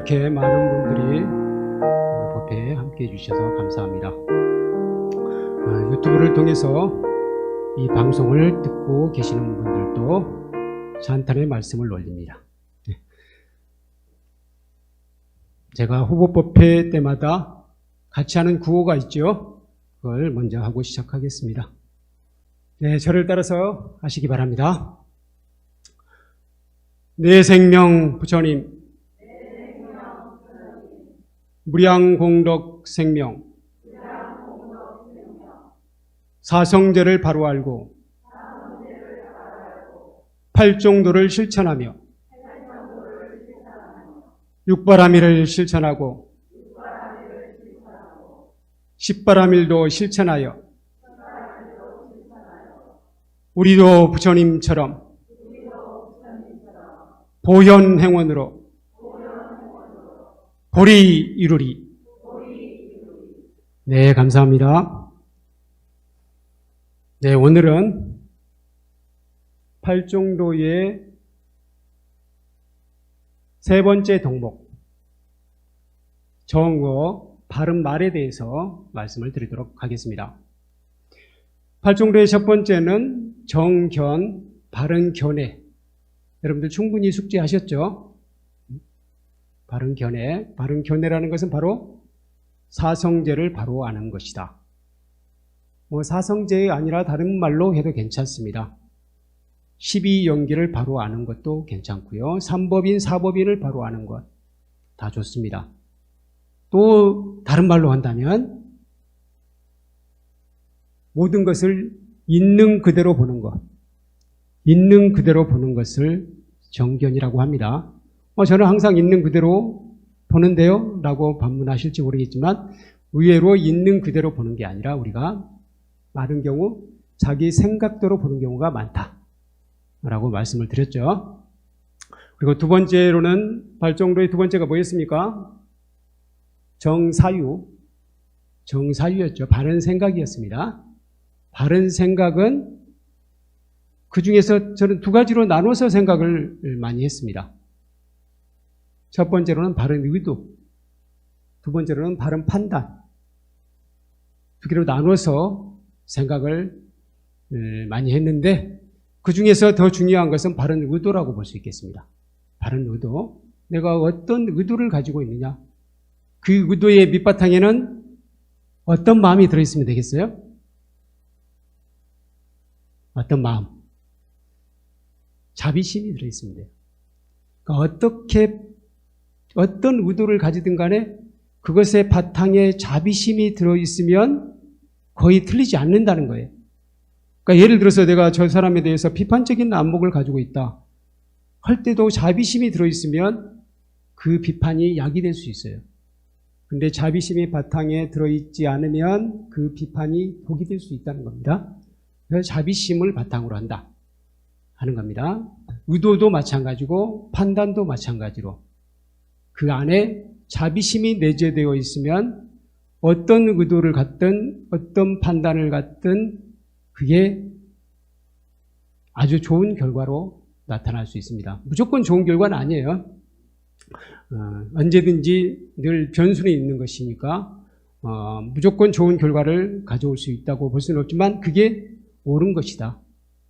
이렇게 많은 분들이 법회에 함께 해주셔서 감사합니다. 유튜브를 통해서 이 방송을 듣고 계시는 분들도 찬탄의 말씀을 올립니다. 제가 후보법회 때마다 같이 하는 구호가 있죠. 그걸 먼저 하고 시작하겠습니다. 네, 저를 따라서 하시기 바랍니다. 내 생명 부처님, 무량공덕 생명, 사성제를 바로 알고 팔종도를 실천하며 육바라밀을 실천하고 십바라밀도 실천하여 우리도 부처님처럼 보현행원으로 보리 이루리. 네, 감사합니다. 네, 오늘은 팔종도의 세 번째 덕목, 정어, 바른 말에 대해서 말씀을 드리도록 하겠습니다. 팔종도의 첫 번째는 정견, 바른 견해. 여러분들 충분히 숙지하셨죠? 바른 견해. 바른 견해라는 것은 바로 사성제를 바로 아는 것이다. 사성제가 아니라 다른 말로 해도 괜찮습니다. 12연기를 바로 아는 것도 괜찮고요. 삼법인, 사법인을 바로 아는 것 다 좋습니다. 또 다른 말로 한다면 모든 것을 있는 그대로 보는 것, 있는 그대로 보는 것을 정견이라고 합니다. 저는 항상 있는 그대로 보는데요 라고 반문하실지 모르겠지만 의외로 있는 그대로 보는 게 아니라 우리가 많은 경우 자기 생각대로 보는 경우가 많다라고 말씀을 드렸죠. 그리고 두 번째로는 팔종도의 두 번째가 뭐였습니까? 정사유였죠. 바른 생각이었습니다. 바른 생각은 그 중에서 저는 두 가지로 나눠서 생각을 많이 했습니다. 첫 번째로는 바른 의도, 두 번째로는 바른 판단. 두 개로 나눠서 생각을 많이 했는데 그 중에서 더 중요한 것은 바른 의도라고 볼 수 있겠습니다. 바른 의도. 내가 어떤 의도를 가지고 있느냐. 그 의도의 밑바탕에는 어떤 마음이 들어있으면 되겠어요? 어떤 마음? 자비심이 들어있으면 돼요. 그러니까 어떤 의도를 가지든 간에 그것의 바탕에 자비심이 들어있으면 거의 틀리지 않는다는 거예요. 그러니까 예를 들어서 내가 저 사람에 대해서 비판적인 안목을 가지고 있다 할 때도 자비심이 들어있으면 그 비판이 약이 될 수 있어요. 근데 자비심이 바탕에 들어있지 않으면 그 비판이 독이 될 수 있다는 겁니다. 그래서 자비심을 바탕으로 한다 하는 겁니다. 의도도 마찬가지고 판단도 마찬가지로 그 안에 자비심이 내재되어 있으면 어떤 의도를 갖든 어떤 판단을 갖든 그게 아주 좋은 결과로 나타날 수 있습니다. 무조건 좋은 결과는 아니에요. 언제든지 늘 변수는 있는 것이니까 무조건 좋은 결과를 가져올 수 있다고 볼 수는 없지만 그게 옳은 것이다.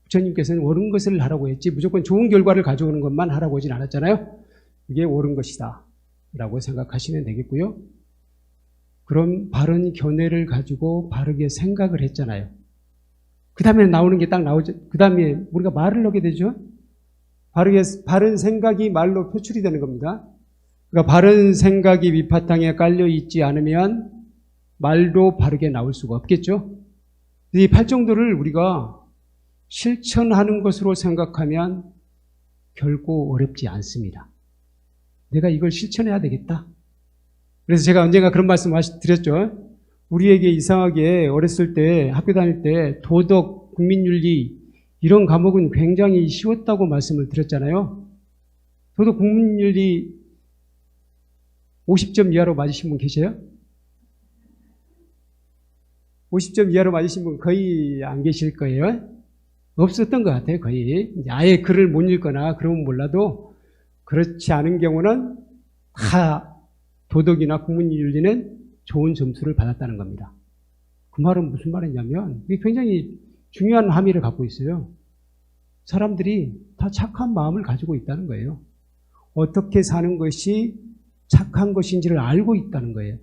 부처님께서는 옳은 것을 하라고 했지 무조건 좋은 결과를 가져오는 것만 하라고 하진 않았잖아요. 그게 옳은 것이다 라고 생각하시면 되겠고요. 그럼 바른 견해를 가지고 바르게 생각을 했잖아요. 그 다음에 나오는 게 딱 나오죠. 그 다음에 우리가 말을 하게 되죠. 바른 생각이 말로 표출이 되는 겁니다. 그러니까 바른 생각이 밑바탕에 깔려 있지 않으면 말도 바르게 나올 수가 없겠죠. 이 팔종도를 우리가 실천하는 것으로 생각하면 결코 어렵지 않습니다. 내가 이걸 실천해야 되겠다. 그래서 제가 언젠가 그런 말씀 드렸죠. 우리에게 이상하게 어렸을 때 학교 다닐 때 도덕, 국민윤리 이런 과목은 굉장히 쉬웠다고 말씀을 드렸잖아요. 도덕, 국민윤리 50점 이하로 맞으신 분 계세요? 50점 이하로 맞으신 분 거의 안 계실 거예요. 없었던 것 같아요. 거의. 아예 글을 못 읽거나 그러면 몰라도 그렇지 않은 경우는 다 도덕이나 국민윤리는 좋은 점수를 받았다는 겁니다. 그 말은 무슨 말이냐면 이게 굉장히 중요한 함의를 갖고 있어요. 사람들이 다 착한 마음을 가지고 있다는 거예요. 어떻게 사는 것이 착한 것인지를 알고 있다는 거예요.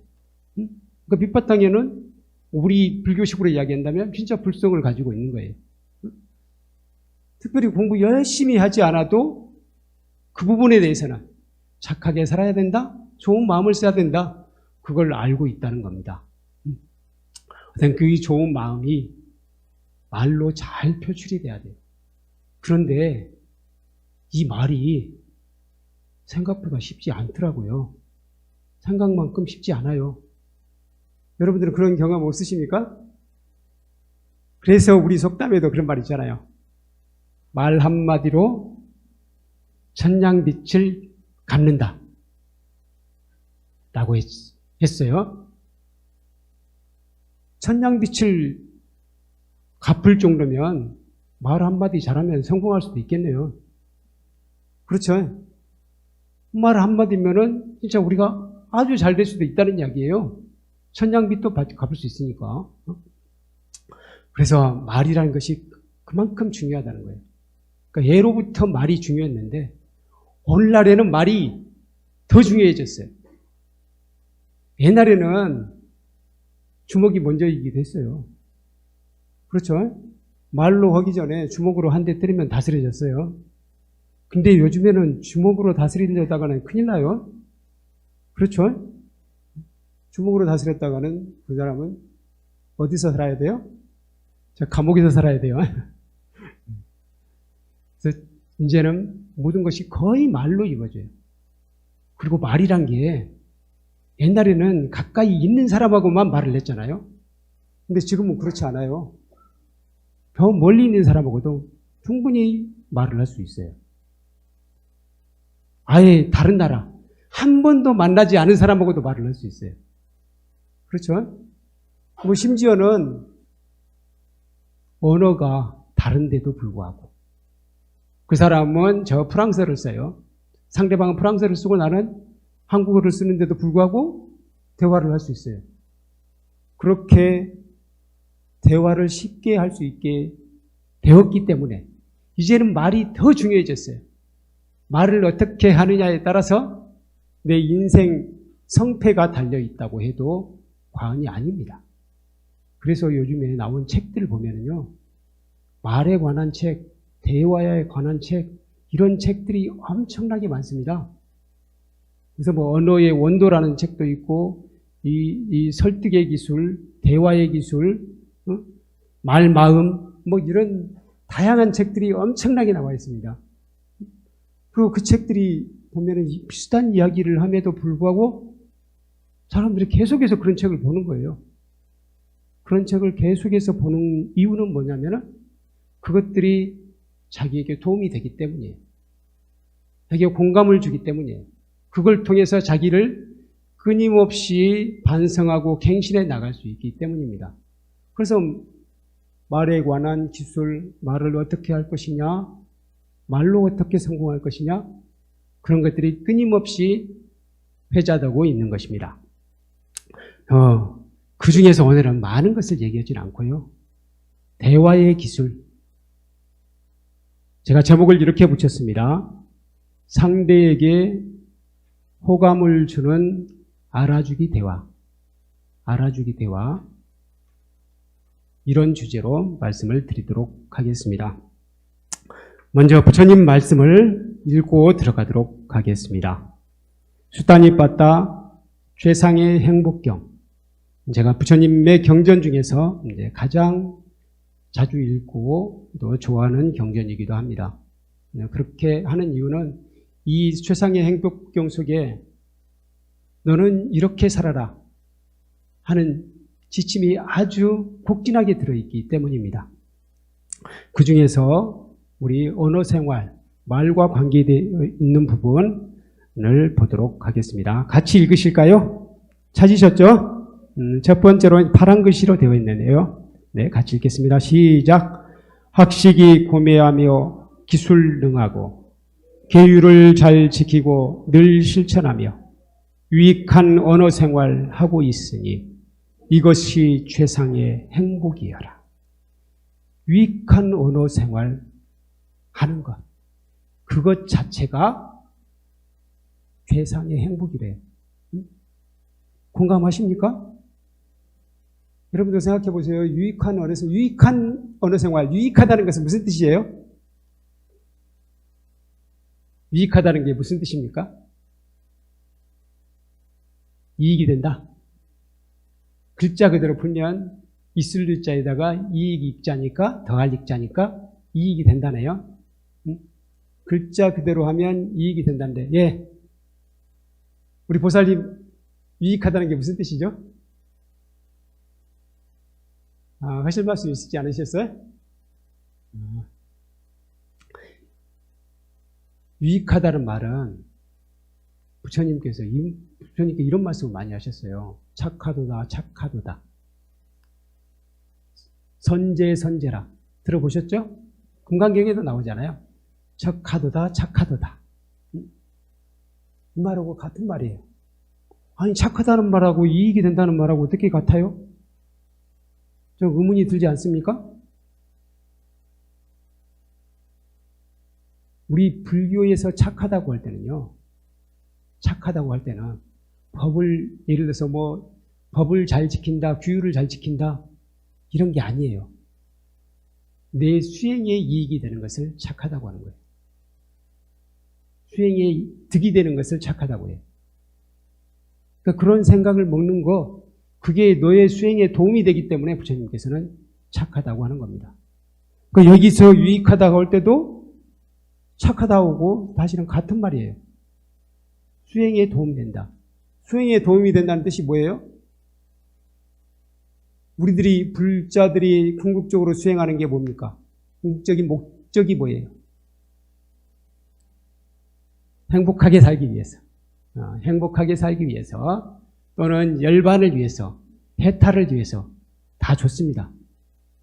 그러니까 밑바탕에는 우리 불교식으로 이야기한다면 진짜 불성을 가지고 있는 거예요. 특별히 공부 열심히 하지 않아도 그 부분에 대해서는 착하게 살아야 된다, 좋은 마음을 써야 된다, 그걸 알고 있다는 겁니다. 그 좋은 마음이 말로 잘 표출이 돼야 돼요. 그런데 이 말이 생각보다 쉽지 않더라고요. 생각만큼 쉽지 않아요. 여러분들은 그런 경험 없으십니까? 그래서 우리 속담에도 그런 말 있잖아요. 말 한마디로 천냥빛을 갚는다 라고 했어요. 천냥빛을 갚을 정도면 말 한마디 잘하면 성공할 수도 있겠네요. 그렇죠? 말 한마디면은 진짜 우리가 아주 잘 될 수도 있다는 이야기예요. 천냥빚도 갚을 수 있으니까. 그래서 말이라는 것이 그만큼 중요하다는 거예요. 그러니까 예로부터 말이 중요했는데 오늘날에는 말이 더 중요해졌어요. 옛날에는 주먹이 먼저이기도 했어요. 그렇죠? 말로 하기 전에 주먹으로 한 대 때리면 다스려졌어요. 근데 요즘에는 주먹으로 다스리려다가는 큰일 나요. 그렇죠? 주먹으로 다스렸다가는 그 사람은 어디서 살아야 돼요? 저 감옥에서 살아야 돼요. 그래서 이제는 모든 것이 거의 말로 이루어져요. 그리고 말이란 게 옛날에는 가까이 있는 사람하고만 말을 했잖아요. 근데 지금은 그렇지 않아요. 더 멀리 있는 사람하고도 충분히 말을 할 수 있어요. 아예 다른 나라, 한 번도 만나지 않은 사람하고도 말을 할 수 있어요. 그렇죠? 뭐 심지어는 언어가 다른데도 불구하고 그 사람은 저 프랑스어를 써요. 상대방은 프랑스어를 쓰고 나는 한국어를 쓰는데도 불구하고 대화를 할 수 있어요. 그렇게 대화를 쉽게 할 수 있게 되었기 때문에 이제는 말이 더 중요해졌어요. 말을 어떻게 하느냐에 따라서 내 인생 성패가 달려있다고 해도 과언이 아닙니다. 그래서 요즘에 나온 책들을 보면요. 말에 관한 책, 대화에 관한 책, 이런 책들이 엄청나게 많습니다. 그래서 뭐 언어의 원도라는 책도 있고, 이 설득의 기술, 대화의 기술, 말, 마음, 뭐 이런 다양한 책들이 엄청나게 나와 있습니다. 그리고 그 책들이 보면은 비슷한 이야기를 함에도 불구하고 사람들이 계속해서 그런 책을 보는 거예요. 그런 책을 계속해서 보는 이유는 뭐냐면은 그것들이 자기에게 도움이 되기 때문이에요. 자기가 공감을 주기 때문이에요. 그걸 통해서 자기를 끊임없이 반성하고 갱신해 나갈 수 있기 때문입니다. 그래서 말에 관한 기술, 말을 어떻게 할 것이냐, 말로 어떻게 성공할 것이냐, 그런 것들이 끊임없이 회자되고 있는 것입니다. 그 중에서 오늘은 많은 것을 얘기하지 않고요. 대화의 기술. 제가 제목을 이렇게 붙였습니다. 상대에게 호감을 주는 알아주기 대화. 알아주기 대화. 이런 주제로 말씀을 드리도록 하겠습니다. 먼저 부처님 말씀을 읽고 들어가도록 하겠습니다. 수단이 빠따 최상의 행복경. 제가 부처님의 경전 중에서 이제 가장 자주 읽고 또 좋아하는 경전이기도 합니다. 그렇게 하는 이유는 이 최상의 행복경 속에 너는 이렇게 살아라 하는 지침이 아주 곡진하게 들어있기 때문입니다. 그 중에서 우리 언어 생활, 말과 관계되어 있는 부분을 보도록 하겠습니다. 같이 읽으실까요? 찾으셨죠? 첫 번째로 파란 글씨로 되어 있는데요. 네, 같이 읽겠습니다. 시작. 학식이 고매하며 기술 능하고 계율을 잘 지키고 늘 실천하며 유익한 언어 생활하고 있으니 이것이 최상의 행복이여라. 유익한 언어 생활 하는 것. 그것 자체가 최상의 행복이래요. 공감하십니까? 여러분들 생각해 보세요. 유익한 언어 생활, 유익하다는 것은 무슨 뜻이에요? 유익하다는 게 무슨 뜻입니까? 이익이 된다. 글자 그대로 풀면 있을 일자에다가 이익 익자니까 더할 익자니까 이익이 된다네요. 글자 그대로 하면 이익이 된다는데, 예. 우리 보살님, 유익하다는 게 무슨 뜻이죠? 하실 말씀 있지 않으셨어요? 유익하다는 말은 부처님께서 이런 말씀을 많이 하셨어요. 착하도다, 착하도다. 선제, 선제라. 들어보셨죠? 금강경에도 나오잖아요. 착하도다, 착하도다. 이 말하고 같은 말이에요. 아니, 착하다는 말하고 이익이 된다는 말하고 어떻게 같아요? 좀 의문이 들지 않습니까? 우리 불교에서 착하다고 할 때는요, 착하다고 할 때는 예를 들어서 법을 잘 지킨다, 규율을 잘 지킨다, 이런 게 아니에요. 내 수행에 이익이 되는 것을 착하다고 하는 거예요. 수행에 득이 되는 것을 착하다고 해요. 그러니까 그런 생각을 먹는 거, 그게 너의 수행에 도움이 되기 때문에 부처님께서는 착하다고 하는 겁니다. 그러니까 여기서 유익하다고 할 때도 착하다고 사실은 같은 말이에요. 수행에 도움이 된다. 수행에 도움이 된다는 뜻이 뭐예요? 우리들이 불자들이 궁극적으로 수행하는 게 뭡니까? 궁극적인 목적이 뭐예요? 행복하게 살기 위해서. 행복하게 살기 위해서 또는 열반을 위해서, 해탈을 위해서 다 좋습니다.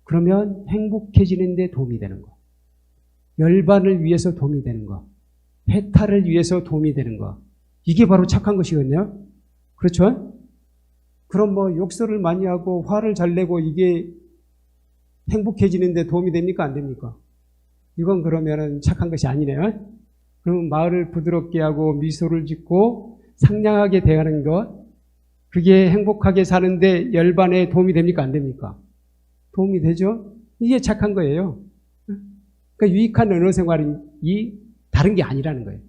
그러면 행복해지는 데 도움이 되는 거. 열반을 위해서 도움이 되는 거. 해탈을 위해서 도움이 되는 거. 이게 바로 착한 것이거든요. 그렇죠? 그럼 욕설을 많이 하고 화를 잘 내고 이게 행복해지는 데 도움이 됩니까? 안 됩니까? 이건 그러면은 착한 것이 아니네요. 그러면 말을 부드럽게 하고 미소를 짓고 상냥하게 대하는 것, 그게 행복하게 사는데 열반에 도움이 됩니까? 안 됩니까? 도움이 되죠? 이게 착한 거예요. 그러니까 유익한 언어 생활이 다른 게 아니라는 거예요.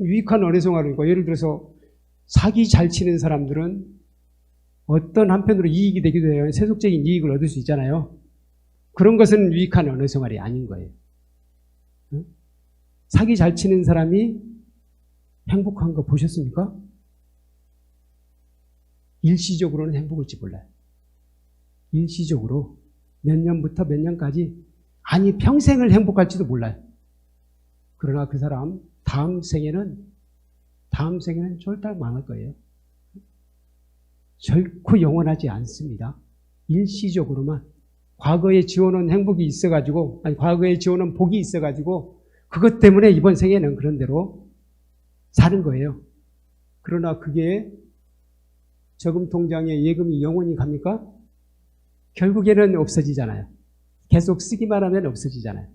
유익한 언어 생활은 예를 들어서 사기 잘 치는 사람들은 어떤 한편으로 이익이 되기도 해요. 세속적인 이익을 얻을 수 있잖아요. 그런 것은 유익한 언어 생활이 아닌 거예요. 사기 잘 치는 사람이 행복한 거 보셨습니까? 일시적으로는 행복을지 몰라요. 일시적으로 몇 년부터 몇 년까지, 아니 평생을 행복할지도 몰라요. 그러나 그 사람 다음 생에는 쫄딱 망할 거예요. 결코 영원하지 않습니다. 일시적으로만. 과거에 지어놓은 행복이 있어가지고, 과거에 지어놓은 복이 있어가지고 그것 때문에 이번 생에는 그런 대로 사는 거예요. 그러나 그게 저금 통장에 예금이 영원히 갑니까? 결국에는 없어지잖아요. 계속 쓰기만 하면 없어지잖아요.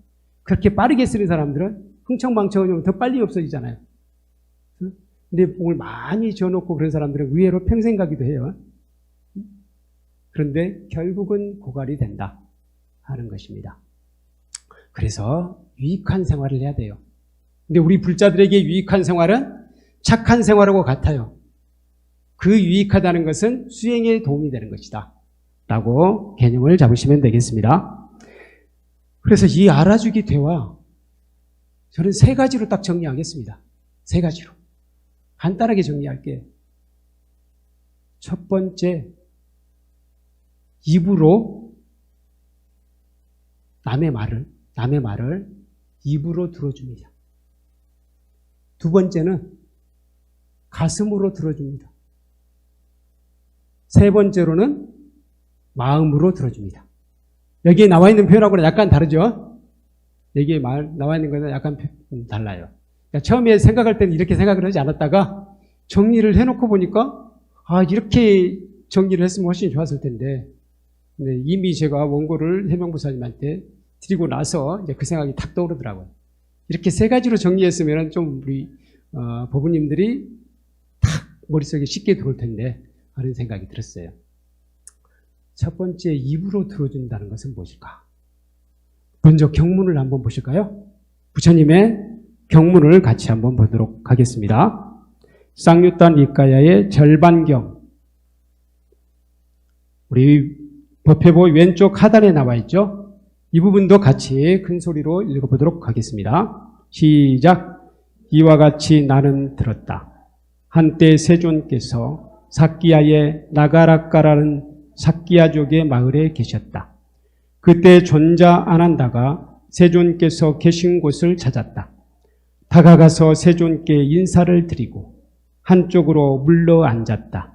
그렇게 빠르게 쓰는 사람들은 흥청망청하면 더 빨리 없어지잖아요. 근데 복을 많이 지어놓고 그런 사람들은 의외로 평생 가기도 해요. 그런데 결국은 고갈이 된다 하는 것입니다. 그래서 유익한 생활을 해야 돼요. 근데 우리 불자들에게 유익한 생활은 착한 생활하고 같아요. 그 유익하다는 것은 수행에 도움이 되는 것이다 라고 개념을 잡으시면 되겠습니다. 그래서 이 알아주기 대화, 저는 세 가지로 딱 정리하겠습니다. 세 가지로. 간단하게 정리할게요. 첫 번째, 입으로 남의 말을 입으로 들어줍니다. 두 번째는 가슴으로 들어줍니다. 세 번째로는 마음으로 들어줍니다. 여기에 나와 있는 표현하고는 약간 다르죠? 여기에 나와 있는 것은 약간 달라요. 그러니까 처음에 생각할 때는 이렇게 생각을 하지 않았다가 정리를 해놓고 보니까 이렇게 정리를 했으면 훨씬 좋았을 텐데 네, 이미 제가 원고를 해명부사님한테 드리고 나서 이제 그 생각이 탁 떠오르더라고요. 이렇게 세 가지로 정리했으면 좀 우리 법부님들이 탁 머릿속에 쉽게 들어올 텐데 하는 생각이 들었어요. 첫 번째, 입으로 들어준다는 것은 무엇일까? 먼저 경문을 한번 보실까요? 부처님의 경문을 같이 한번 보도록 하겠습니다. 쌍유단 이가야의 절반경, 우리 법회보 왼쪽 하단에 나와 있죠? 이 부분도 같이 큰 소리로 읽어보도록 하겠습니다. 시작. 이와 같이 나는 들었다. 한때 세존께서 사끼야의 나가라까라는 사끼야족의 마을에 계셨다. 그때 존자 아난다가 세존께서 계신 곳을 찾았다. 다가가서 세존께 인사를 드리고 한쪽으로 물러 앉았다.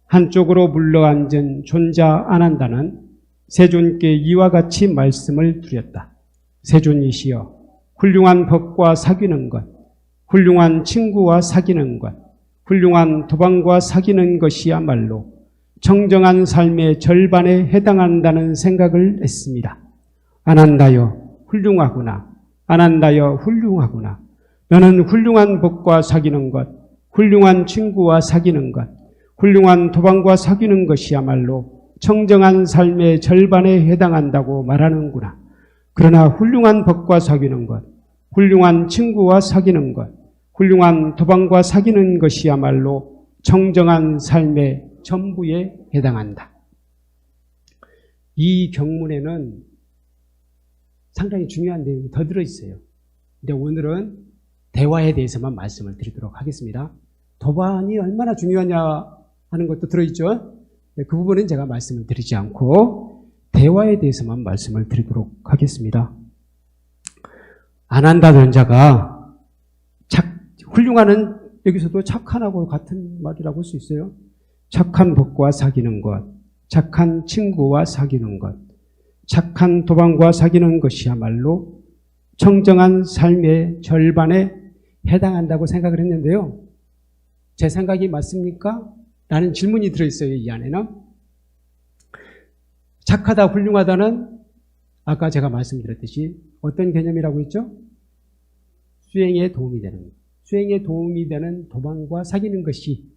한쪽으로 물러 앉은 존자 아난다는 세존께 이와 같이 말씀을 드렸다. 세존이시여, 훌륭한 법과 사귀는 것, 훌륭한 친구와 사귀는 것, 훌륭한 도방과 사귀는 것이야말로 청정한 삶의 절반에 해당한다는 생각을 했습니다. 아난다여 훌륭하구나. 아난다여 훌륭하구나. 너는 훌륭한 법과 사귀는 것, 훌륭한 친구와 사귀는 것, 훌륭한 도방과 사귀는 것이야말로 청정한 삶의 절반에 해당한다고 말하는구나. 그러나 훌륭한 법과 사귀는 것, 훌륭한 친구와 사귀는 것, 훌륭한 도방과 사귀는 것이야말로 청정한 삶의 전부에 해당한다. 이 경문에는 상당히 중요한 내용이 더 들어있어요. 근데 오늘은 대화에 대해서만 말씀을 드리도록 하겠습니다. 도반이 얼마나 중요하냐 하는 것도 들어있죠. 그 부분은 제가 말씀을 드리지 않고 대화에 대해서만 말씀을 드리도록 하겠습니다. 아난다 존자가 훌륭한은 여기서도 착한하고 같은 말이라고 할 수 있어요. 착한 법과 사귀는 것, 착한 친구와 사귀는 것, 착한 도방과 사귀는 것이야말로 청정한 삶의 절반에 해당한다고 생각을 했는데요. 제 생각이 맞습니까? 라는 질문이 들어있어요. 이 안에는. 착하다, 훌륭하다는 아까 제가 말씀드렸듯이 어떤 개념이라고 했죠? 수행에 도움이 되는 것. 수행에 도움이 되는 도방과 사귀는 것이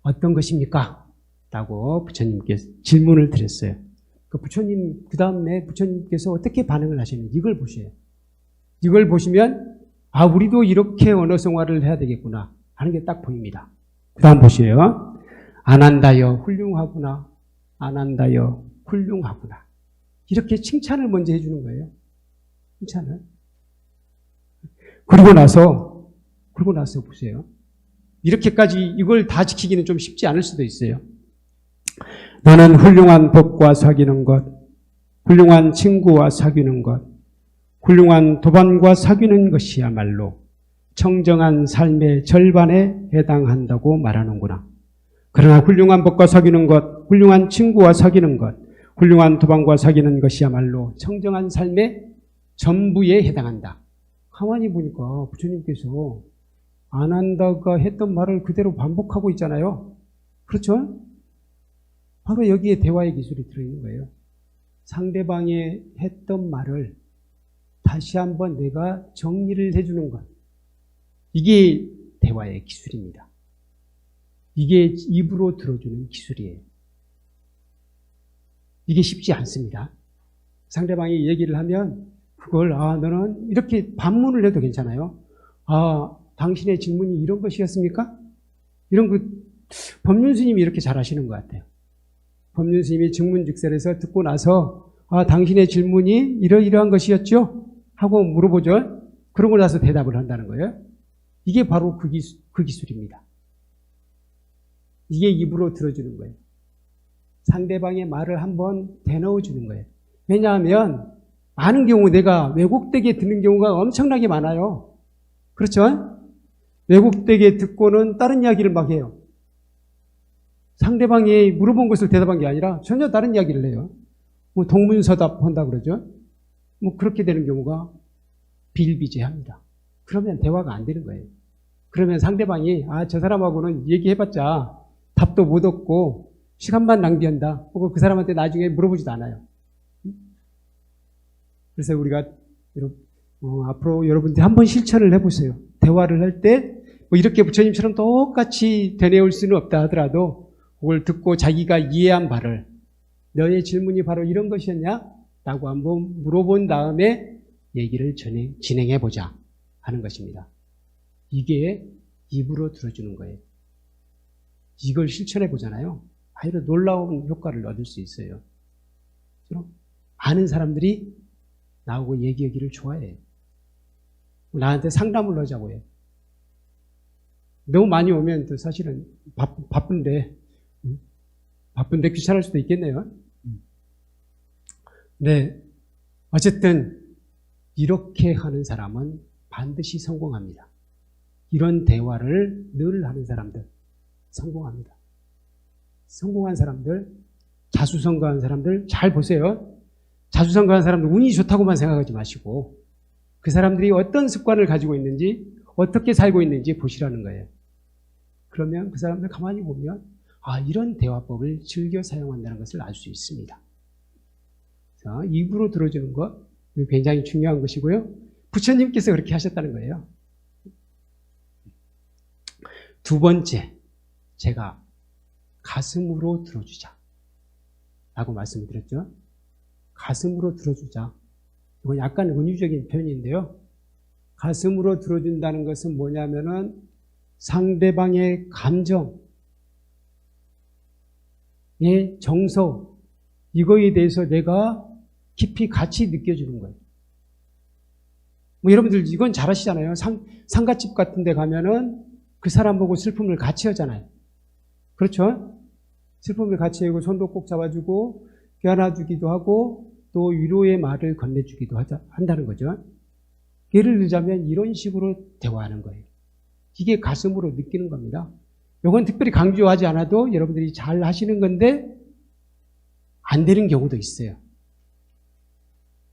어떤 것입니까? 라고 부처님께서 질문을 드렸어요. 그 다음에 부처님께서 어떻게 반응을 하시는지 이걸 보셔요. 이걸 보시면 우리도 이렇게 언어성화를 해야 되겠구나 하는 게 딱 보입니다. 그 다음 보세요. 아난다여 훌륭하구나. 아난다여 훌륭하구나. 이렇게 칭찬을 먼저 해주는 거예요. 칭찬을. 그리고 나서 보세요. 이렇게까지 이걸 다 지키기는 좀 쉽지 않을 수도 있어요. 너는 훌륭한 법과 사귀는 것, 훌륭한 친구와 사귀는 것, 훌륭한 도반과 사귀는 것이야말로 청정한 삶의 절반에 해당한다고 말하는구나. 그러나 훌륭한 법과 사귀는 것, 훌륭한 친구와 사귀는 것, 훌륭한 도반과 사귀는 것이야말로 청정한 삶의 전부에 해당한다. 가만히 보니까 부처님께서 아난다가 했던 말을 그대로 반복하고 있잖아요. 그렇죠? 바로 여기에 대화의 기술이 들어있는 거예요. 상대방이 했던 말을 다시 한번 내가 정리를 해주는 것. 이게 대화의 기술입니다. 이게 입으로 들어주는 기술이에요. 이게 쉽지 않습니다. 상대방이 얘기를 하면 그걸 너는 이렇게 반문을 해도 괜찮아요. 당신의 질문이 이런 것이었습니까? 이런 거 법륜스님이 이렇게 잘 하시는 것 같아요. 법륜스님이 증문즉설에서 듣고 나서 당신의 질문이 이러이러한 것이었죠? 하고 물어보죠. 그러고 나서 대답을 한다는 거예요. 이게 바로 그 기술입니다. 이게 입으로 들어주는 거예요. 상대방의 말을 한번 되넣어주는 거예요. 왜냐하면 많은 경우 내가 왜곡되게 듣는 경우가 엄청나게 많아요. 그렇죠? 왜곡되게 듣고는 다른 이야기를 막 해요. 상대방이 물어본 것을 대답한 게 아니라 전혀 다른 이야기를 해요. 동문서답 한다 그러죠. 그렇게 되는 경우가 비일비재합니다. 그러면 대화가 안 되는 거예요. 그러면 상대방이 저 사람하고는 얘기해봤자 답도 못 얻고 시간만 낭비한다. 혹은 그 사람한테 나중에 물어보지도 않아요. 그래서 우리가 앞으로 여러분들이 한번 실천을 해보세요. 대화를 할 때 뭐 이렇게 부처님처럼 똑같이 되뇌올 수는 없다 하더라도 그걸 듣고 자기가 이해한 바를 너의 질문이 바로 이런 것이었냐? 라고 한번 물어본 다음에 얘기를 진행해보자 하는 것입니다. 이게 입으로 들어주는 거예요. 이걸 실천해보잖아요. 아주 놀라운 효과를 얻을 수 있어요. 아는 사람들이 나오고 얘기하기를 좋아해요. 나한테 상담을 하자고 해요. 너무 많이 오면 또 사실은 바쁜데 귀찮을 수도 있겠네요. 네, 어쨌든 이렇게 하는 사람은 반드시 성공합니다. 이런 대화를 늘 하는 사람들 성공합니다. 성공한 사람들, 자수성가한 사람들 잘 보세요. 자수성가한 사람들 운이 좋다고만 생각하지 마시고 그 사람들이 어떤 습관을 가지고 있는지 어떻게 살고 있는지 보시라는 거예요. 그러면 그 사람들 가만히 보면 이런 대화법을 즐겨 사용한다는 것을 알 수 있습니다. 자, 입으로 들어주는 것 굉장히 중요한 것이고요. 부처님께서 그렇게 하셨다는 거예요. 두 번째, 제가 가슴으로 들어주자 라고 말씀을 드렸죠. 가슴으로 들어주자. 이건 약간 은유적인 표현인데요. 가슴으로 들어준다는 것은 뭐냐면은 상대방의 감정의 정서, 이거에 대해서 내가 깊이 같이 느껴주는 거예요. 뭐 여러분들 이건 잘 아시잖아요. 상가집 같은 데 가면은 그 사람 보고 슬픔을 같이 하잖아요. 그렇죠? 슬픔을 같이 하고 손도 꼭 잡아주고 껴안아주기도 하고 또 위로의 말을 건네주기도 한다는 거죠. 예를 들자면 이런 식으로 대화하는 거예요. 이게 가슴으로 느끼는 겁니다. 이건 특별히 강조하지 않아도 여러분들이 잘 하시는 건데 안 되는 경우도 있어요.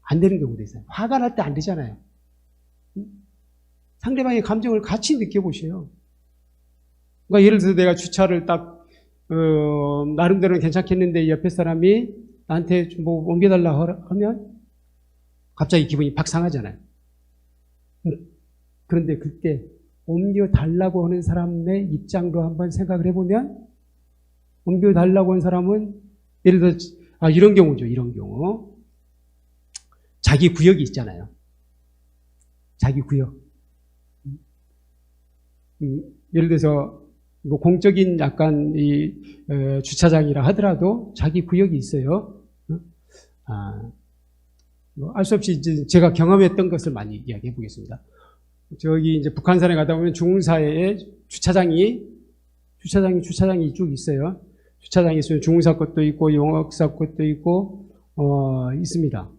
안 되는 경우도 있어요. 화가 날 때 안 되잖아요. 상대방의 감정을 같이 느껴보세요. 그러니까 예를 들어서 내가 주차를 딱 나름대로는 괜찮겠는데 옆에 사람이 나한테 뭐 옮겨달라 하면 갑자기 기분이 팍 상하잖아요. 그런데 그때 옮겨달라고 하는 사람의 입장도 한번 생각을 해보면 옮겨달라고 하는 사람은 예를 들어 이런 경우죠. 이런 경우 자기 구역이 있잖아요. 자기 구역. 예를 들어서 뭐 공적인 약간 주차장이라 하더라도 자기 구역이 있어요. 뭐 알 수 없이 이제 제가 경험했던 것을 많이 이야기해 보겠습니다. 저기 이제 북한산에 가다 보면 중흥사에 주차장이 쭉 있어요. 주차장이 있으면 중흥사 것도 있고 용학사 것도 있고 있습니다.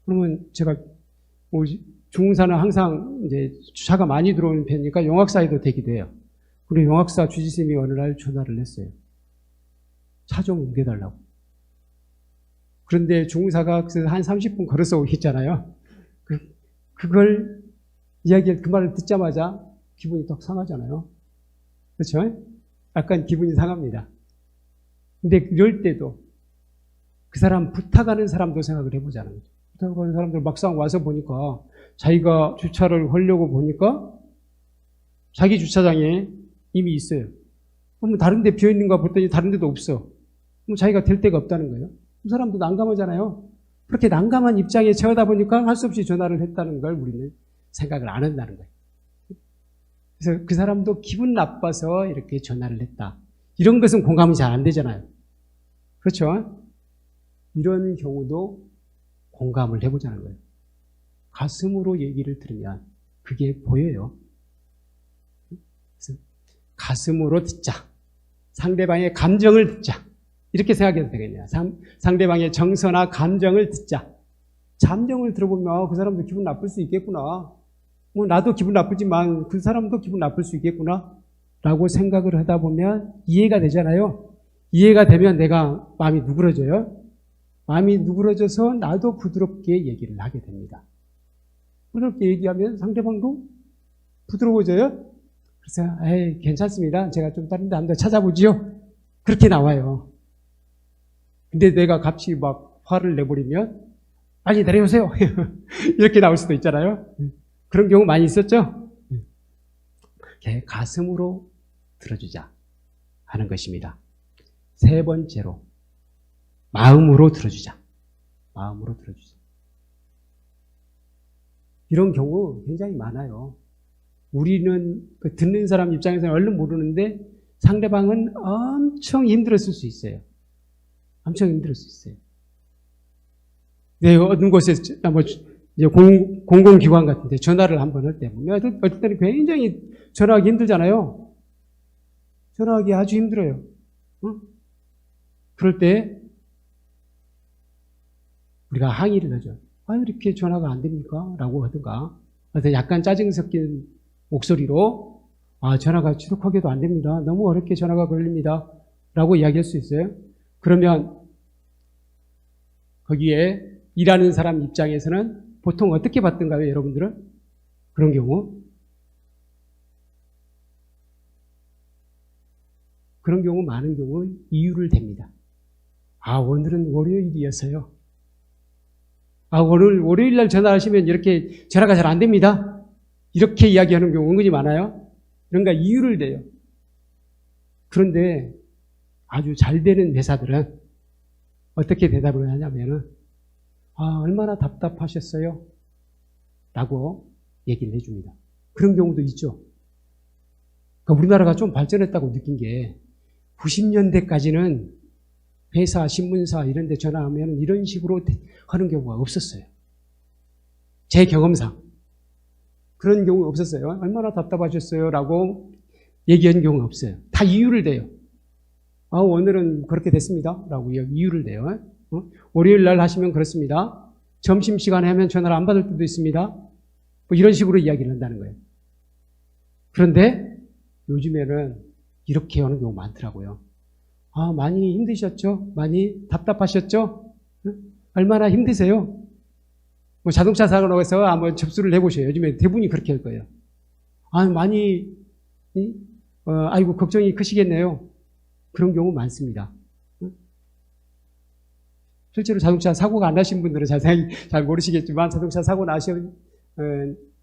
그러면 제가 중흥사는 항상 이제 주차가 많이 들어오는 편이니까 용학사에도 되기도 해요. 그리고 용학사 주지스님이 어느 날 전화를 했어요. 차 좀 옮겨달라고. 그런데 중흥사가 한 30분 걸어서 오겠잖아요. 그걸 그 말을 듣자마자 기분이 딱 상하잖아요. 그렇죠? 약간 기분이 상합니다. 근데 이럴 때도 그 사람 부탁하는 사람도 생각을 해보자는 거죠. 부탁하는 사람들 막상 와서 보니까 자기가 주차를 하려고 보니까 자기 주차장에 이미 있어요. 그럼 다른 데 비어있는가 봤더니 다른 데도 없어. 그럼 자기가 될 데가 없다는 거예요. 그 사람도 난감하잖아요. 그렇게 난감한 입장에 처하다 보니까 할 수 없이 전화를 했다는 걸 우리는 생각을 안 한다는 거예요. 그래서 그 사람도 기분 나빠서 이렇게 전화를 했다. 이런 것은 공감이 잘 안 되잖아요. 그렇죠? 이런 경우도 공감을 해보자는 거예요. 가슴으로 얘기를 들으면 그게 보여요. 그래서 가슴으로 듣자. 상대방의 감정을 듣자. 이렇게 생각해도 되겠네요. 상대방의 정서나 감정을 듣자. 감정을 들어보면 그 사람도 기분 나쁠 수 있겠구나. 뭐 나도 기분 나쁘지만 그 사람도 기분 나쁠 수 있겠구나 라고 생각을 하다 보면 이해가 되잖아요. 이해가 되면 내가 마음이 누그러져요. 마음이 누그러져서 나도 부드럽게 얘기를 하게 됩니다. 부드럽게 얘기하면 상대방도 부드러워져요. 그래서 에이 괜찮습니다. 제가 좀 다른 데 한번 찾아보지요. 그렇게 나와요. 근데 내가 갑자기 막 화를 내버리면 빨리 내려오세요. 이렇게 나올 수도 있잖아요. 그런 경우 많이 있었죠. 가슴으로 들어주자 하는 것입니다. 세 번째로 마음으로 들어주자. 마음으로 들어주자. 이런 경우 굉장히 많아요. 우리는 듣는 사람 입장에서는 얼른 모르는데 상대방은 엄청 힘들었을 수 있어요. 엄청 힘들었을 수 있어요. 네, 어떤 곳에 뭐 이제 공공기관 같은데 전화를 한번 할 때 보면 어떨 때는 굉장히 전화하기 힘들잖아요. 전화하기 아주 힘들어요. 그럴 때 우리가 항의를 하죠. 아, 이렇게 전화가 안 됩니까? 라고 하든가. 그래서 약간 짜증 섞인 목소리로 아, 전화가 지속하게도 안 됩니다. 너무 어렵게 전화가 걸립니다. 라고 이야기할 수 있어요. 그러면 거기에 일하는 사람 입장에서는 보통 어떻게 받던가요, 여러분들은? 그런 경우? 그런 경우 많은 경우 이유를 댑니다. 아, 오늘은 월요일이어서요. 아, 월요일 날 전화하시면 이렇게 전화가 잘 안 됩니다. 이렇게 이야기하는 경우 은근히 많아요. 그러니까 이유를 대요. 그런데 아주 잘 되는 회사들은 어떻게 대답을 하냐면은 아, 얼마나 답답하셨어요? 라고 얘기를 해줍니다. 그런 경우도 있죠. 그러니까 우리나라가 좀 발전했다고 느낀 게 90년대까지는 회사, 신문사 이런 데 전화하면 이런 식으로 하는 경우가 없었어요. 제 경험상. 그런 경우 없었어요. 얼마나 답답하셨어요? 라고 얘기한 경우가 없어요. 다 이유를 대요. 아, 오늘은 그렇게 됐습니다. 라고 이유를 대요. 월요일 날 하시면 그렇습니다. 점심시간에 하면 전화를 안 받을 때도 있습니다. 뭐 이런 식으로 이야기를 한다는 거예요. 그런데 요즘에는 이렇게 하는 경우 많더라고요. 아, 많이 힘드셨죠? 많이 답답하셨죠? 얼마나 힘드세요? 뭐 자동차 사고 나서 한번 접수를 해보셔요. 요즘에 대부분이 그렇게 할 거예요. 아, 많이, 아이고, 걱정이 크시겠네요. 그런 경우 많습니다. 실제로 자동차 사고가 안 나신 분들은 자세히 잘 모르시겠지만 자동차 사고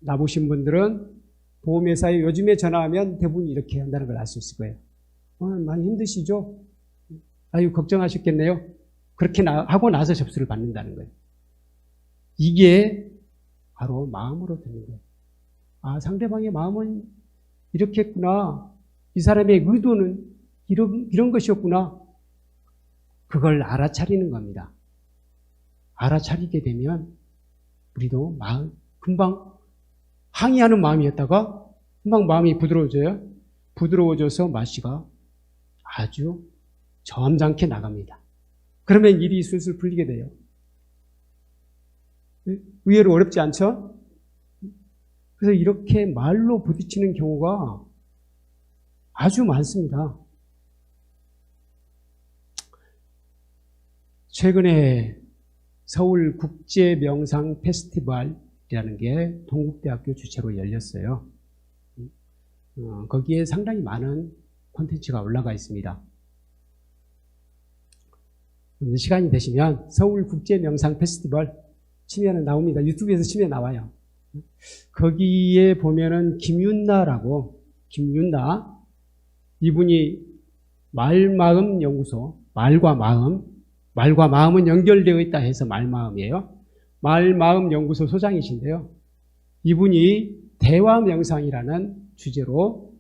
나보신 분들은 보험회사에 요즘에 전화하면 대부분 이렇게 한다는 걸 알 수 있을 거예요. 많이 힘드시죠? 아유, 걱정하셨겠네요. 그렇게 하고 나서 접수를 받는다는 거예요. 이게 바로 마음으로 듣는 거예요. 아, 상대방의 마음은 이렇게 했구나. 이 사람의 의도는 이런 것이었구나. 그걸 알아차리는 겁니다. 알아차리게 되면 우리도 마음, 금방 항의하는 마음이었다가 금방 마음이 부드러워져요. 부드러워져서 마씨가 아주 점잖게 나갑니다. 그러면 일이 술술 풀리게 돼요. 의외로 어렵지 않죠? 그래서 이렇게 말로 부딪히는 경우가 아주 많습니다. 최근에 서울 국제명상 페스티벌이라는 게 동국대학교 주최로 열렸어요. 거기에 상당히 많은 콘텐츠가 올라가 있습니다. 시간이 되시면 서울 국제명상 페스티벌 치면은 나옵니다. 유튜브에서 치면 나와요. 거기에 보면은 김윤나라고, 김윤나, 이분이 말마음 연구소, 말과 마음은 연결되어 있다 해서 말마음이에요. 말마음 연구소 소장이신데요. 이분이 대화 명상이라는 주제로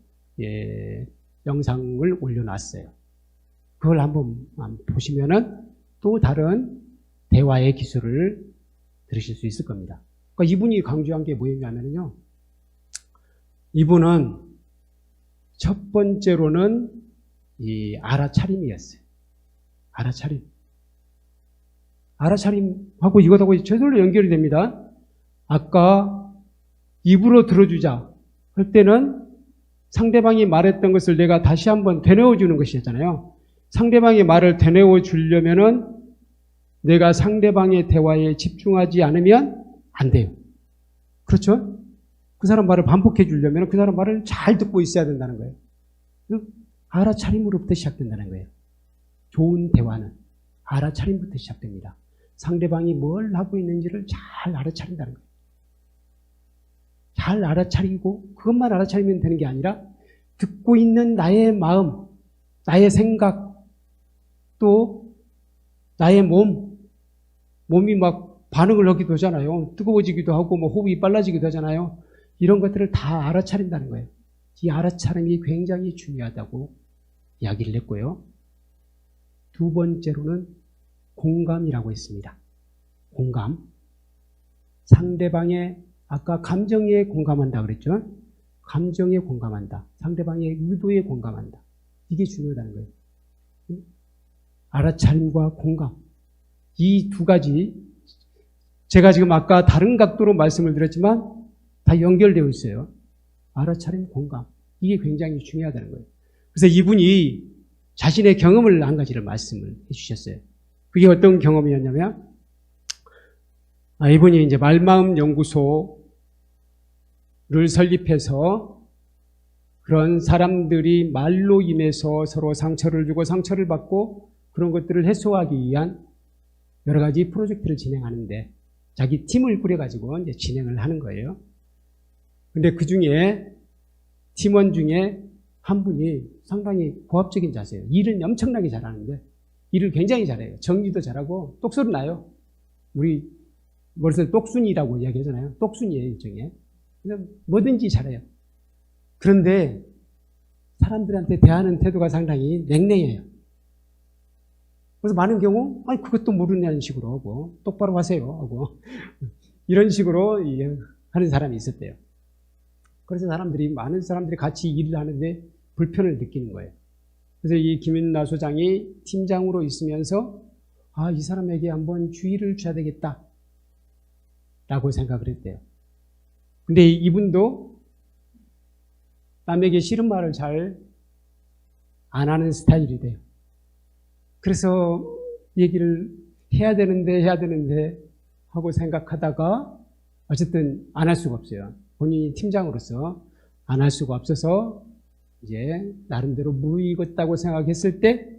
영상을 올려놨어요. 그걸 한번 보시면은 또 다른 대화의 기술을 들으실 수 있을 겁니다. 그러니까 이분이 강조한 게 뭐였냐면요. 이분은 첫 번째로는 이 알아차림이었어요. 알아차림하고 이것하고 저절로 연결이 됩니다. 아까 입으로 들어주자 할 때는 상대방이 말했던 것을 내가 다시 한번 되뇌어주는 것이었잖아요. 상대방의 말을 되뇌어 주려면은 내가 상대방의 대화에 집중하지 않으면 안 돼요. 그렇죠? 그 사람 말을 반복해 주려면 그 사람 말을 잘 듣고 있어야 된다는 거예요. 알아차림으로부터 시작된다는 거예요. 좋은 대화는 알아차림부터 시작됩니다. 상대방이 뭘 하고 있는지를 잘 알아차린다는 거예요. 잘 알아차리고 그것만 알아차리면 되는 게 아니라 듣고 있는 나의 마음, 나의 생각, 또 나의 몸이 막 반응을 하기도 하잖아요. 뜨거워지기도 하고 뭐 호흡이 빨라지기도 하잖아요. 이런 것들을 다 알아차린다는 거예요. 이 알아차림이 굉장히 중요하다고 이야기를 했고요. 두 번째로는 공감이라고 했습니다. 공감. 상대방의 아까 감정에 공감한다 그랬죠? 감정에 공감한다. 상대방의 의도에 공감한다. 이게 중요하다는 거예요. 알아차림과 공감. 이 두 가지 제가 지금 아까 다른 각도로 말씀을 드렸지만 다 연결되어 있어요. 알아차림, 공감. 이게 굉장히 중요하다는 거예요. 그래서 이분이 자신의 경험을 한 가지를 말씀을 해주셨어요. 그게 어떤 경험이었냐면 이분이 이제 말마음 연구소를 설립해서 그런 사람들이 말로 임해서 서로 상처를 주고 상처를 받고 그런 것들을 해소하기 위한 여러 가지 프로젝트를 진행하는데 자기 팀을 꾸려가지고 이제 진행을 하는 거예요. 근데 그 중에 팀원 중에 한 분이 상당히 고압적인 자세예요. 일은 엄청나게 잘하는데 일을 굉장히 잘해요. 정리도 잘하고 똑소리 나요. 우리 머릿속에 똑순이라고 이야기하잖아요. 똑순이에요, 일종의. 그래서 뭐든지 잘해요. 그런데 사람들한테 대하는 태도가 상당히 냉랭해요. 그래서 많은 경우 그것도 모르는 식으로 하고 똑바로 하세요 하고 이런 식으로 하는 사람이 있었대요. 그래서 많은 사람들이 같이 일을 하는데 불편을 느끼는 거예요. 그래서 이 김윤나 소장이 팀장으로 있으면서 이 사람에게 한번 주의를 줘야 되겠다 라고 생각을 했대요. 근데 이분도 남에게 싫은 말을 잘 안 하는 스타일이래요. 그래서 얘기를 해야 되는데 하고 생각하다가 어쨌든 안 할 수가 없어요. 본인이 팀장으로서 안 할 수가 없어서 이제 나름대로 무의익었다고 생각했을 때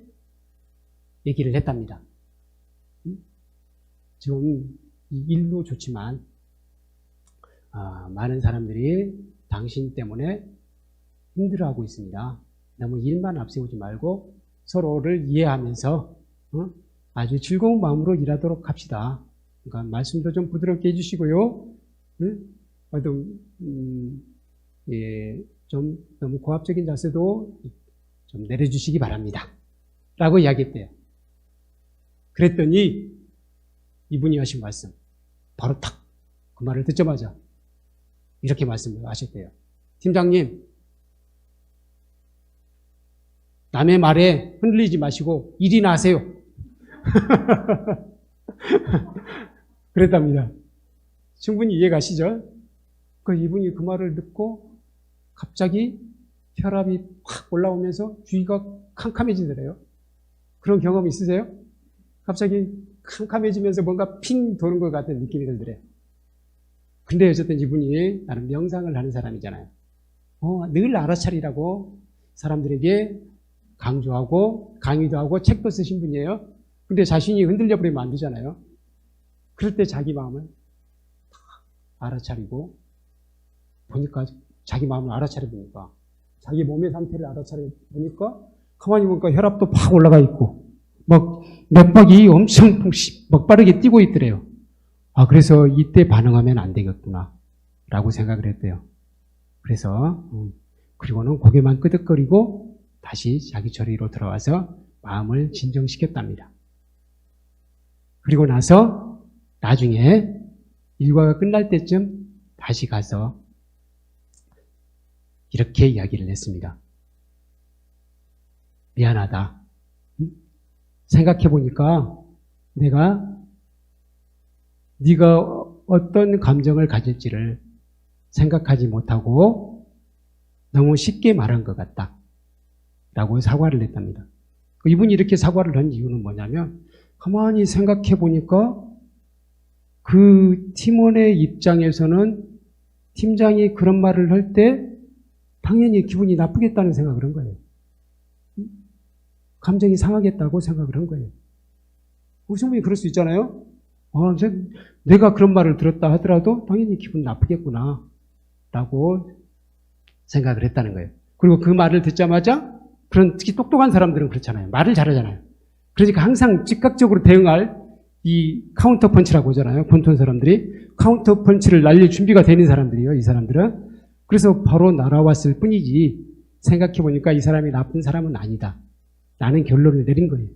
얘기를 했답니다. 지금 일도 좋지만 많은 사람들이 당신 때문에 힘들어하고 있습니다. 너무 일만 앞세우지 말고 서로를 이해하면서 아주 즐거운 마음으로 일하도록 합시다. 그러니까 말씀도 좀 부드럽게 해주시고요. 좀 너무 고압적인 자세도 좀 내려주시기 바랍니다. 라고 이야기했대요. 그랬더니 이분이 하신 말씀 바로 탁 그 말을 듣자마자 이렇게 말씀을 하셨대요. 팀장님, 남의 말에 흔들리지 마시고 일이나 하세요. 그랬답니다. 충분히 이해가시죠? 이분이 그 말을 듣고 갑자기 혈압이 확 올라오면서 주위가 캄캄해지더래요. 그런 경험 있으세요? 갑자기 캄캄해지면서 뭔가 핑 도는 것 같은 느낌이 들더래요. 근데 어쨌든 이분이 나름 명상을 하는 사람이잖아요. 늘 알아차리라고 사람들에게 강조하고 강의도 하고 책도 쓰신 분이에요. 근데 자신이 흔들려 버리면 안 되잖아요. 그럴 때 자기 마음을 알아차리고 보니까 자기 마음을 알아차려 보니까 자기 몸의 상태를 알아차려 보니까 가만히 보니까 혈압도 팍 올라가 있고 막 맥박이 엄청 막 빠르게 뛰고 있더래요. 그래서 이때 반응하면 안 되겠구나 라고 생각을 했대요. 그래서 그리고는 고개만 끄덕거리고 다시 자기 처리로 들어와서 마음을 진정시켰답니다. 그리고 나서 나중에 일과가 끝날 때쯤 다시 가서 이렇게 이야기를 했습니다. 미안하다. 생각해보니까 네가 어떤 감정을 가질지를 생각하지 못하고 너무 쉽게 말한 것 같다. 라고 사과를 했답니다. 이분이 이렇게 사과를 한 이유는 뭐냐면 가만히 생각해보니까 그 팀원의 입장에서는 팀장이 그런 말을 할 때 당연히 기분이 나쁘겠다는 생각을 한 거예요. 감정이 상하겠다고 생각을 한 거예요. 충분히 그럴 수 있잖아요. 내가 그런 말을 들었다 하더라도 당연히 기분 나쁘겠구나 라고 생각을 했다는 거예요. 그리고 그 말을 듣자마자 그런 특히 똑똑한 사람들은 그렇잖아요. 말을 잘하잖아요. 그러니까 항상 즉각적으로 대응할 이 카운터 펀치라고 하잖아요. 본토 사람들이 카운터 펀치를 날릴 준비가 되는 사람들이에요. 이 사람들은. 그래서 바로 날아왔을 뿐이지 생각해보니까 이 사람이 나쁜 사람은 아니다. 라는 결론을 내린 거예요.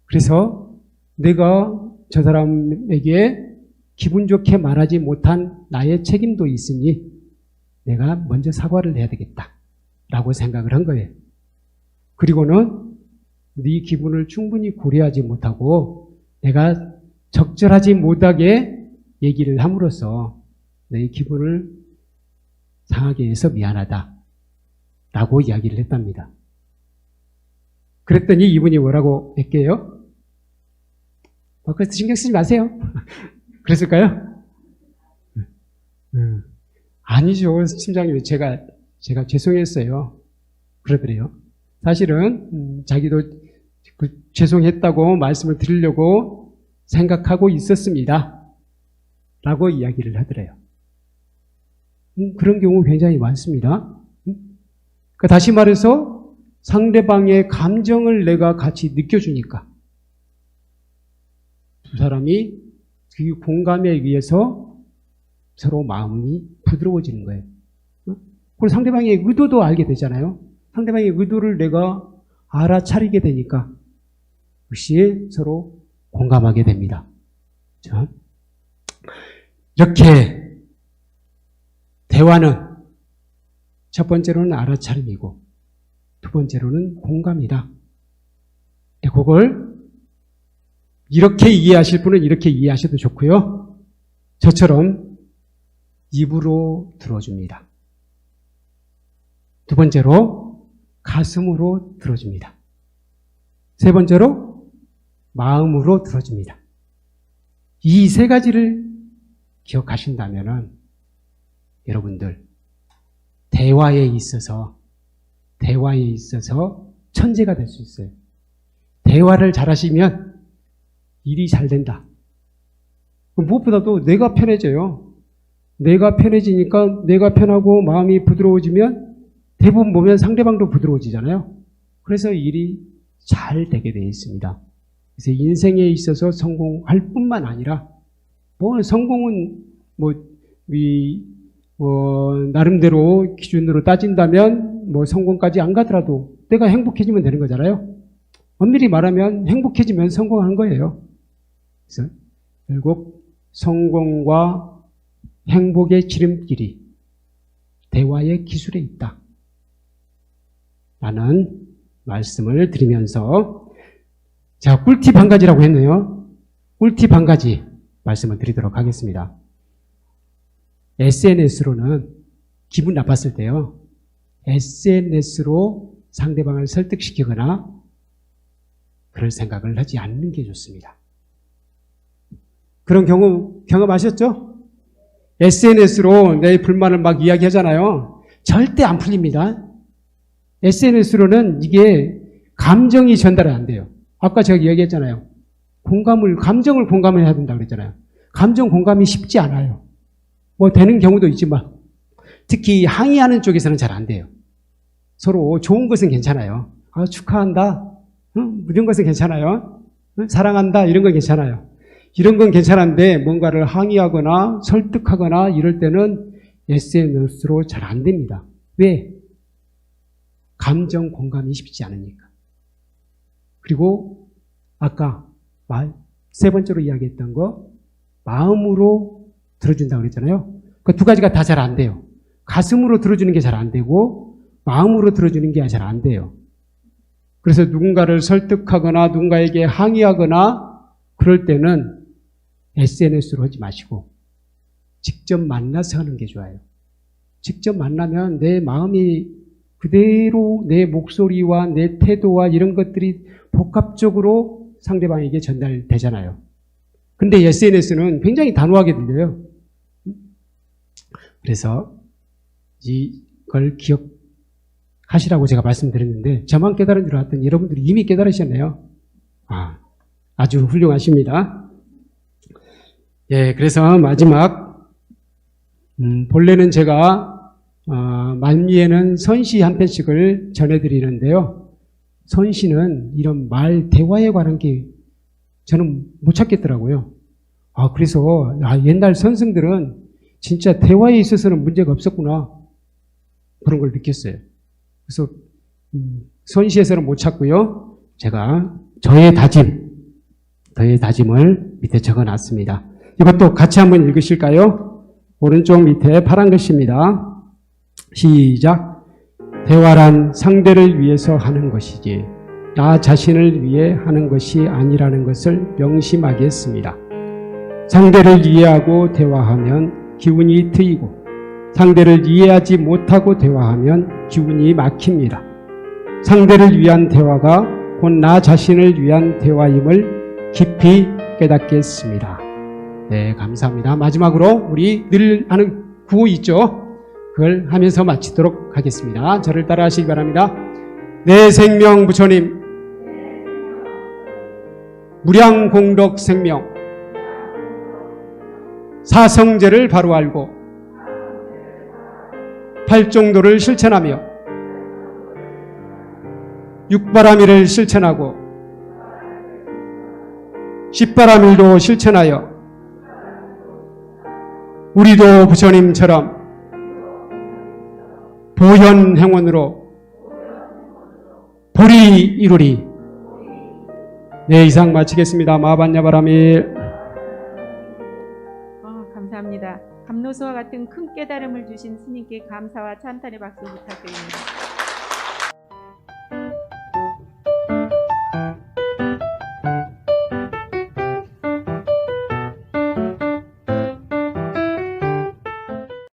그래서 내가 저 사람에게 기분 좋게 말하지 못한 나의 책임도 있으니 내가 먼저 사과를 해야 되겠다. 라고 생각을 한 거예요. 그리고는 네 기분을 충분히 고려하지 못하고 내가 적절하지 못하게 얘기를 함으로써 내 기분을 상하게 해서 미안하다. 라고 이야기를 했답니다. 그랬더니 이분이 뭐라고 했게요? 그래서 신경 쓰지 마세요. 그랬을까요? 아니죠. 팀장님, 제가 죄송했어요. 그러더래요. 사실은, 자기도 죄송했다고 말씀을 드리려고 생각하고 있었습니다. 라고 이야기를 하더래요. 그런 경우 굉장히 많습니다. 그러니까 다시 말해서 상대방의 감정을 내가 같이 느껴주니까 두 사람이 그 공감에 의해서 서로 마음이 부드러워지는 거예요. 그리고 상대방의 의도도 알게 되잖아요. 상대방의 의도를 내가 알아차리게 되니까 역시 서로 공감하게 됩니다. 자, 이렇게 대화는 첫 번째로는 알아차림이고 두 번째로는 공감이다. 그걸 이렇게 이해하실 분은 이렇게 이해하셔도 좋고요. 저처럼 입으로 들어줍니다. 두 번째로 가슴으로 들어줍니다. 세 번째로 마음으로 들어줍니다. 이 세 가지를 기억하신다면 여러분들 대화에 있어서 천재가 될 수 있어요. 대화를 잘하시면 일이 잘 된다. 무엇보다도 내가 편해져요. 내가 편해지니까 내가 편하고 마음이 부드러워지면 대부분 보면 상대방도 부드러워지잖아요. 그래서 일이 잘 되게 되어 있습니다. 그래서 인생에 있어서 성공할 뿐만 아니라 성공은 나름대로 기준으로 따진다면 성공까지 안 가더라도 내가 행복해지면 되는 거잖아요. 엄밀히 말하면 행복해지면 성공한 거예요. 그래서 결국 성공과 행복의 지름길이 대화의 기술에 있다. 라는 말씀을 드리면서 제가 꿀팁 한 가지라고 했네요. 꿀팁 한 가지 말씀을 드리도록 하겠습니다. SNS로는 기분 나빴을 때요. SNS로 상대방을 설득시키거나 그럴 생각을 하지 않는 게 좋습니다. 그런 경우 경험하셨죠? SNS로 내 불만을 막 이야기하잖아요. 절대 안 풀립니다. SNS로는 이게 감정이 전달이 안 돼요. 아까 제가 이야기했잖아요. 감정을 공감을 해야 된다고 그랬잖아요. 감정 공감이 쉽지 않아요. 되는 경우도 있지만 특히 항의하는 쪽에서는 잘 안 돼요. 서로 좋은 것은 괜찮아요. 축하한다. 이런 것은 괜찮아요. 사랑한다. 이런 건 괜찮아요. 이런 건 괜찮은데 뭔가를 항의하거나 설득하거나 이럴 때는 SNS로 잘 안 됩니다. 왜? 감정 공감이 쉽지 않으니까. 그리고 아까 세 번째로 이야기했던 거 마음으로 들어준다고 그랬잖아요. 그 두 가지가 다 잘 안 돼요. 가슴으로 들어주는 게 잘 안 되고 마음으로 들어주는 게 잘 안 돼요. 그래서 누군가를 설득하거나 누군가에게 항의하거나 그럴 때는 SNS로 하지 마시고 직접 만나서 하는 게 좋아요. 직접 만나면 내 마음이 그대로 내 목소리와 내 태도와 이런 것들이 복합적으로 상대방에게 전달되잖아요. 근데 SNS는 굉장히 단호하게 들려요. 그래서 이걸 기억하시라고 제가 말씀드렸는데 저만 깨달은 줄 알았더니 여러분들이 이미 깨달으셨네요. 아주 훌륭하십니다. 예, 그래서 마지막 본래는 제가 만미에는 선시 한 편씩을 전해드리는데요. 선시는 이런 말 대화에 관한 게 저는 못 찾겠더라고요. 그래서 옛날 선생들은 진짜 대화에 있어서는 문제가 없었구나 그런 걸 느꼈어요. 그래서 선시에서는 못 찾고요. 제가 저의 다짐을 밑에 적어놨습니다. 이것도 같이 한번 읽으실까요? 오른쪽 밑에 파란 글씨입니다. 시작. 대화란 상대를 위해서 하는 것이지 나 자신을 위해 하는 것이 아니라는 것을 명심하겠습니다. 상대를 이해하고 대화하면 기운이 트이고 상대를 이해하지 못하고 대화하면 기운이 막힙니다. 상대를 위한 대화가 곧 나 자신을 위한 대화임을 깊이 깨닫겠습니다. 네, 감사합니다. 마지막으로 우리 늘 하는 구호 있죠? 그걸 하면서 마치도록 하겠습니다. 저를 따라 하시기 바랍니다. 내 생명 부처님, 무량공덕 생명, 사성제를 바로 알고 팔종도를 실천하며 육바라밀을 실천하고 십바라밀도 실천하여 우리도 부처님처럼 보현행원으로 불이 이루리. 네, 이상 마치겠습니다. 마반야바라밀. 감사합니다. 감노수와 같은 큰 깨달음을 주신 스님께 감사와 찬탄의 박수 부탁드립니다.